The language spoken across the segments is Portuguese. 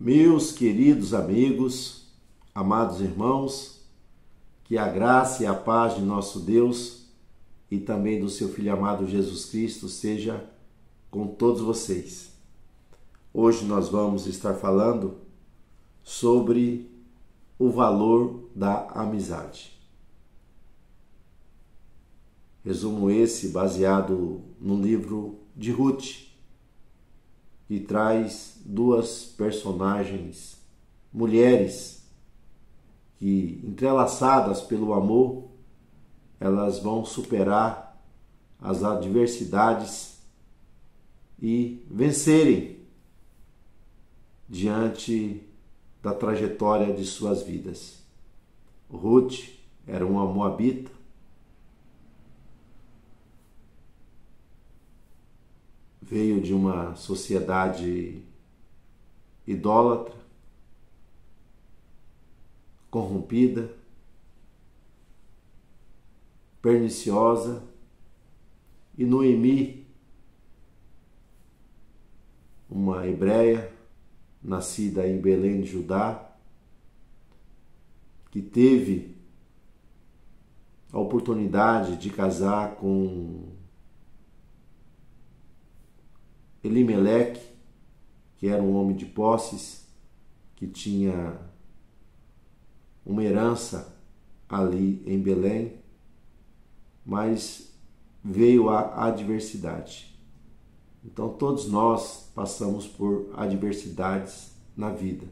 Meus queridos amigos, amados irmãos, que a graça e a paz de nosso Deus e também do seu Filho amado Jesus Cristo seja com todos vocês. Hoje nós vamos estar falando sobre o valor da amizade. Resumo esse baseado no livro de Ruth, que traz duas personagens, mulheres, que entrelaçadas pelo amor, elas vão superar as adversidades e vencerem diante da trajetória de suas vidas. Ruth era uma moabita, veio de uma sociedade idólatra, corrompida, perniciosa, e Noemi, uma hebreia nascida em Belém de Judá, que teve a oportunidade de casar com Elimeleque, que era um homem de posses, que tinha uma herança ali em Belém, mas veio a adversidade. Então todos nós passamos por adversidades na vida.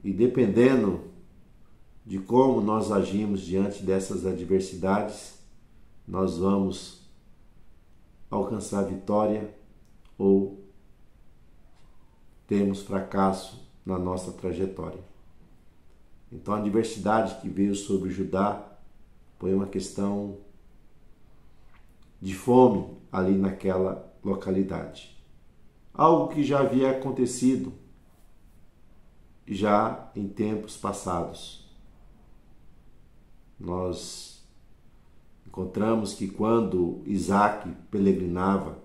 E dependendo de como nós agimos diante dessas adversidades, nós vamos alcançar vitória ou temos fracasso na nossa trajetória. Então a adversidade que veio sobre Judá foi uma questão de fome ali naquela localidade. Algo que já havia acontecido já em tempos passados. Nós encontramos que quando Isaac peregrinava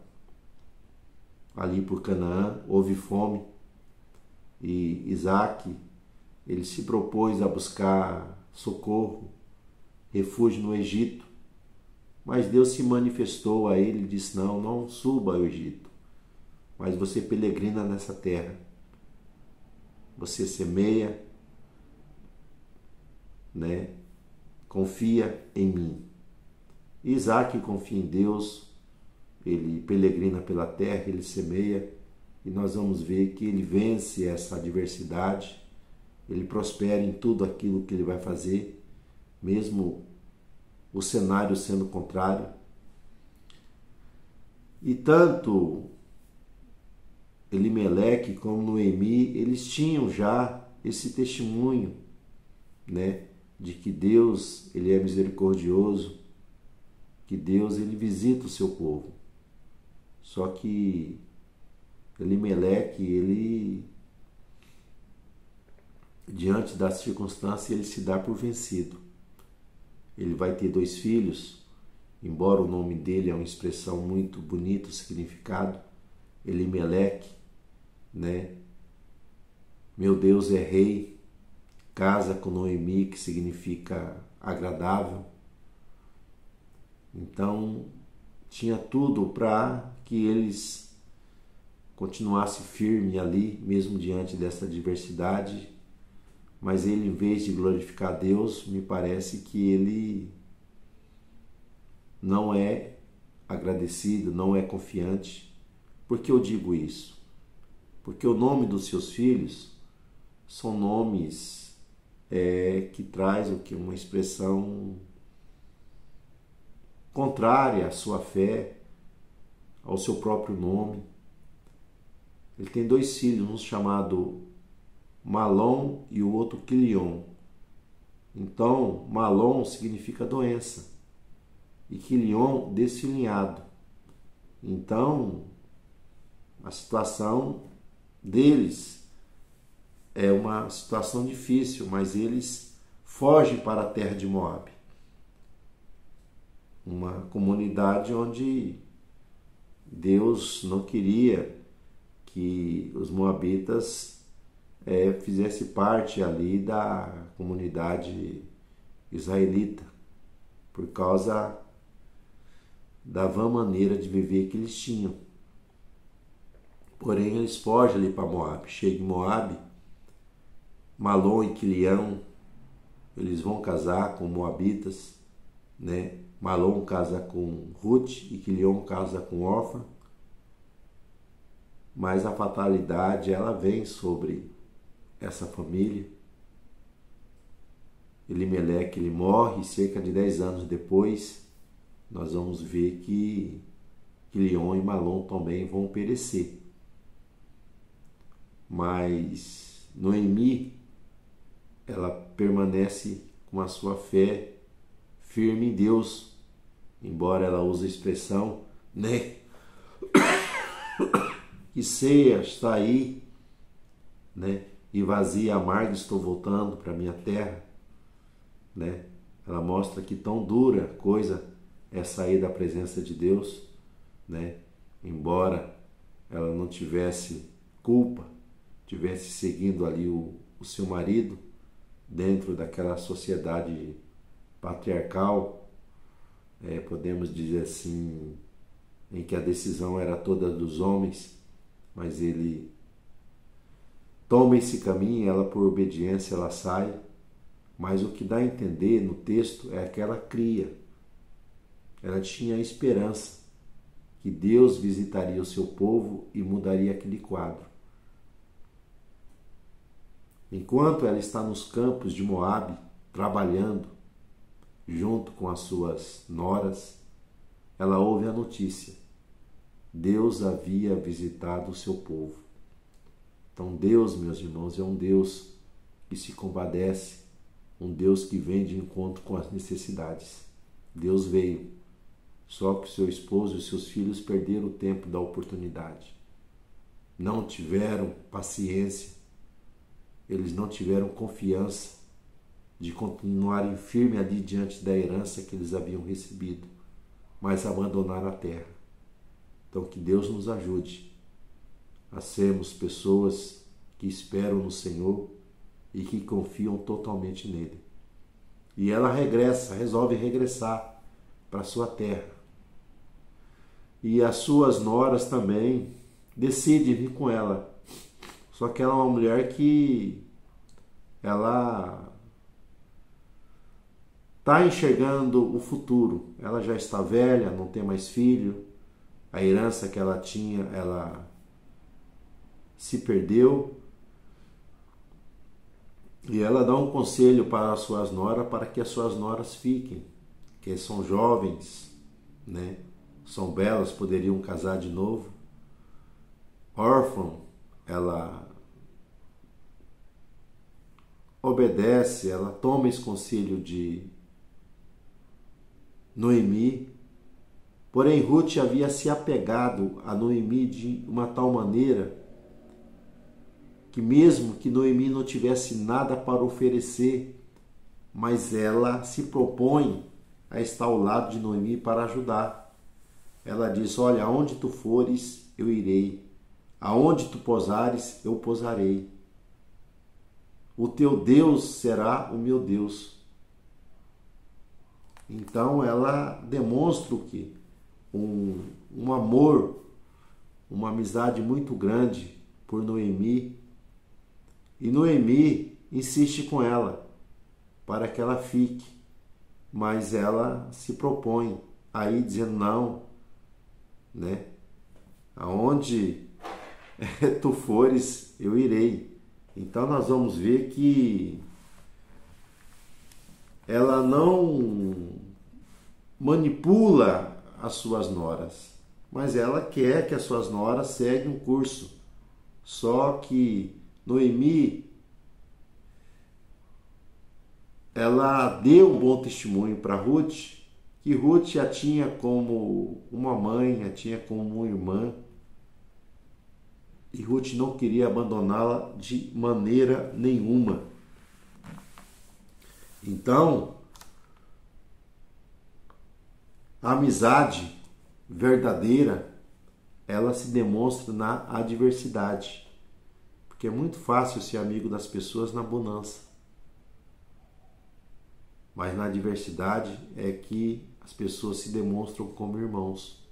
ali por Canaã, houve fome e Isaac, ele se propôs a buscar socorro, refúgio no Egito, mas Deus se manifestou a ele e disse: não suba ao Egito, mas você peregrina nessa terra, você semeia, confia em mim. Isaac confia em Deus, ele peregrina pela terra, ele semeia, e nós vamos ver que ele vence essa adversidade, ele prospera em tudo aquilo que ele vai fazer, mesmo o cenário sendo contrário. E tanto Elimeleque como Noemi, eles tinham já esse testemunho, de que Deus, ele é misericordioso, que Deus, ele visita o seu povo. Só que Elimeleque, ele, diante das circunstâncias, ele se dá por vencido. Ele vai ter 2 filhos, embora o nome dele é uma expressão muito bonita, o significado, Elimeleque, meu Deus é rei, casa com Noemi, que significa agradável. Então, tinha tudo para que eles continuassem firmes ali, mesmo diante dessa adversidade, mas ele, em vez de glorificar a Deus, me parece que ele não é agradecido, não é confiante. Por que eu digo isso? Porque o nome dos seus filhos são nomes que traz uma expressão contrária à sua fé, ao seu próprio nome. Ele tem 2 filhos, um chamado Malom e o outro Quilion. Então, Malom significa doença e Quilion desfilinhado. Então, a situação deles é uma situação difícil, mas eles fogem para a terra de Moabe. Uma comunidade onde Deus não queria que os moabitas fizessem parte ali da comunidade israelita, por causa da vã maneira de viver que eles tinham. Porém, eles fogem ali para Moabe. Chega em Moabe, Malom e Quilião, eles vão casar com moabitas, né? Malom casa com Ruth e Quilião casa com Orfa. Mas a fatalidade, ela vem sobre essa família. Elimeleque, ele morre, e cerca de 10 anos depois, nós vamos ver que Quilião e Malom também vão perecer. Mas Noemi, ela permanece com a sua fé firme em Deus, embora ela use a expressão, né? Que ceia está aí, né? E vazia, amarga, estou voltando para minha terra, né? Ela mostra que tão dura coisa é sair da presença de Deus, né? Embora ela não tivesse culpa, tivesse seguindo ali o seu marido dentro daquela sociedade patriarcal, podemos dizer assim, em que a decisão era toda dos homens, mas ele toma esse caminho, ela por obediência ela sai, mas o que dá a entender no texto é que ela cria, ela tinha a esperança que Deus visitaria o seu povo e mudaria aquele quadro. Enquanto ela está nos campos de Moabe, trabalhando, junto com as suas noras, ela ouve a notícia. Deus havia visitado o seu povo. Então Deus, meus irmãos, é um Deus que se compadece, um Deus que vem de encontro com as necessidades. Deus veio, só que o seu esposo e os seus filhos perderam o tempo da oportunidade. Não tiveram paciência, eles não tiveram confiança de continuarem firmes ali diante da herança que eles haviam recebido, mas abandonaram a terra. Então que Deus nos ajude a sermos pessoas que esperam no Senhor e que confiam totalmente nele. E ela resolve regressar para a sua terra. E as suas noras também decidem vir com ela. Só que ela é uma mulher que ela está enxergando o futuro. Ela já está velha, não tem mais filho. A herança que ela tinha, ela se perdeu. E ela dá um conselho para as suas noras, para que as suas noras fiquem, que são jovens, né? São belas, poderiam casar de novo. Órfã, ela obedece, ela toma esse conselho de Noemi. Porém, Ruth havia se apegado a Noemi de uma tal maneira que mesmo que Noemi não tivesse nada para oferecer, mas ela se propõe a estar ao lado de Noemi para ajudar. Ela diz: olha, aonde tu fores, eu irei. Aonde tu pousares, eu pousarei. O teu Deus será o meu Deus. Então ela demonstra o quê? Um amor, uma amizade muito grande por Noemi. E Noemi insiste com ela para que ela fique, mas ela se propõe aí dizendo não, né? Aonde tu fores, eu irei. Então nós vamos ver que ela não manipula as suas noras, mas ela quer que as suas noras seguem um curso. Só que Noemi, ela deu um bom testemunho para Ruth, que Ruth a tinha como uma mãe, a tinha como uma irmã, e Ruth não queria abandoná-la de maneira nenhuma. Então, a amizade verdadeira, ela se demonstra na adversidade. Porque é muito fácil ser amigo das pessoas na bonança. Mas na adversidade é que as pessoas se demonstram como irmãos.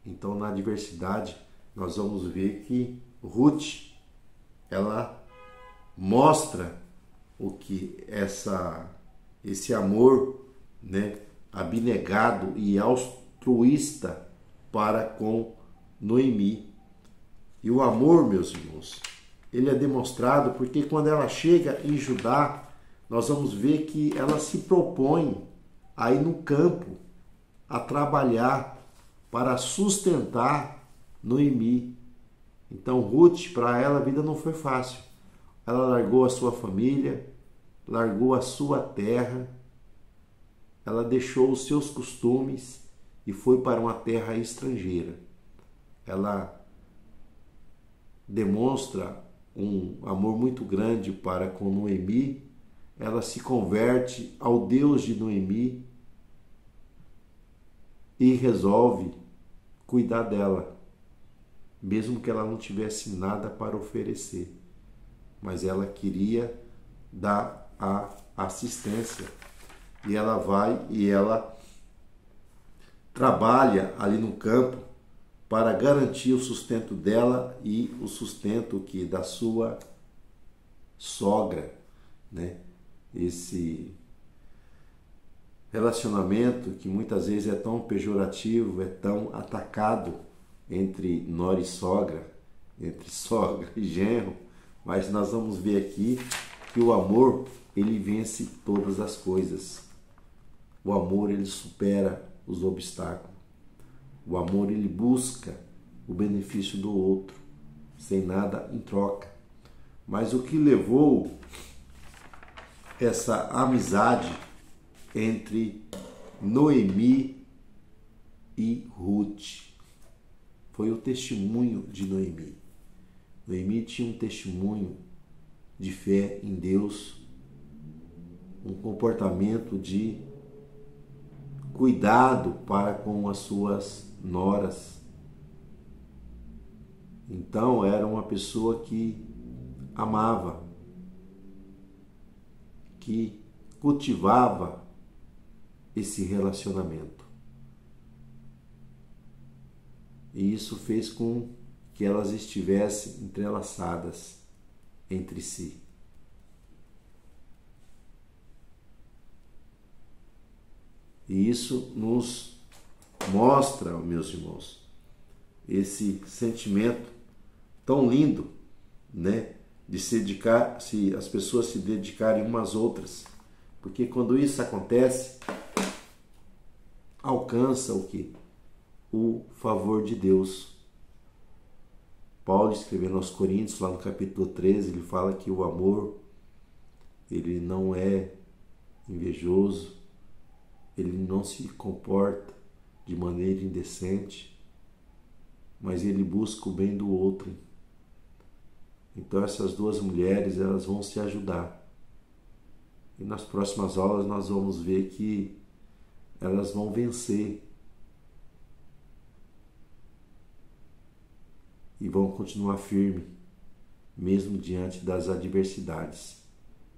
Então, na adversidade, nós vamos ver que Ruth, ela mostra o que esse amor, né, abnegado e altruísta para com Noemi. E o amor, meus irmãos, ele é demonstrado porque quando ela chega em Judá, nós vamos ver que ela se propõe a ir no campo, a trabalhar para sustentar Noemi. Então, Ruth, para ela, a vida não foi fácil. Ela largou a sua família, largou a sua terra, ela deixou os seus costumes e foi para uma terra estrangeira. Ela demonstra um amor muito grande para com Noemi. Ela se converte ao Deus de Noemi e resolve cuidar dela, mesmo que ela não tivesse nada para oferecer. Mas ela queria dar a assistência. E ela vai e ela trabalha ali no campo para garantir o sustento dela e o sustento da sua sogra, né? Esse relacionamento que muitas vezes é tão pejorativo, é tão atacado entre nora e sogra, entre sogra e genro, mas nós vamos ver aqui que o amor, ele vence todas as coisas. O amor, ele supera os obstáculos. O amor, ele busca o benefício do outro, sem nada em troca. Mas o que levou essa amizade entre Noemi e Ruth foi o testemunho de Noemi. Noemi tinha um testemunho de fé em Deus, um comportamento de cuidado para com as suas noras. Então era uma pessoa que amava, que cultivava esse relacionamento. E isso fez com que elas estivessem entrelaçadas entre si. E isso nos mostra, meus irmãos, esse sentimento tão lindo, né, de se as pessoas se dedicarem umas às outras. Porque quando isso acontece, alcança o quê? O favor de Deus. Paulo, escrevendo aos Coríntios, lá no capítulo 13, ele fala que o amor, ele não é invejoso, ele não se comporta de maneira indecente, mas ele busca o bem do outro. Então essas duas mulheres, elas vão se ajudar. E nas próximas aulas nós vamos ver que elas vão vencer e vão continuar firme, mesmo diante das adversidades,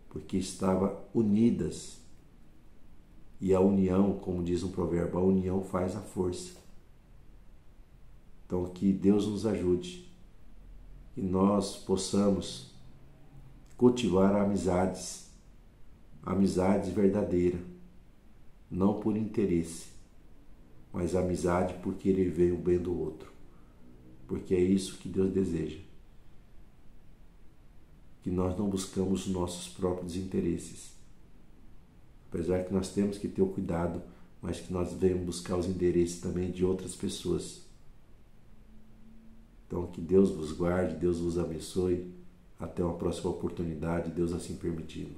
porque estavam unidas. E a união, como diz um provérbio, a união faz a força. Então que Deus nos ajude, que nós possamos cultivar amizades verdadeiras, não por interesse, mas amizade por querer ver o bem do outro, porque é isso que Deus deseja, que nós não buscamos os nossos próprios interesses, apesar que nós temos que ter o cuidado, mas que nós devemos buscar os interesses também de outras pessoas. Então que Deus vos guarde, Deus vos abençoe, até uma próxima oportunidade, Deus assim permitindo.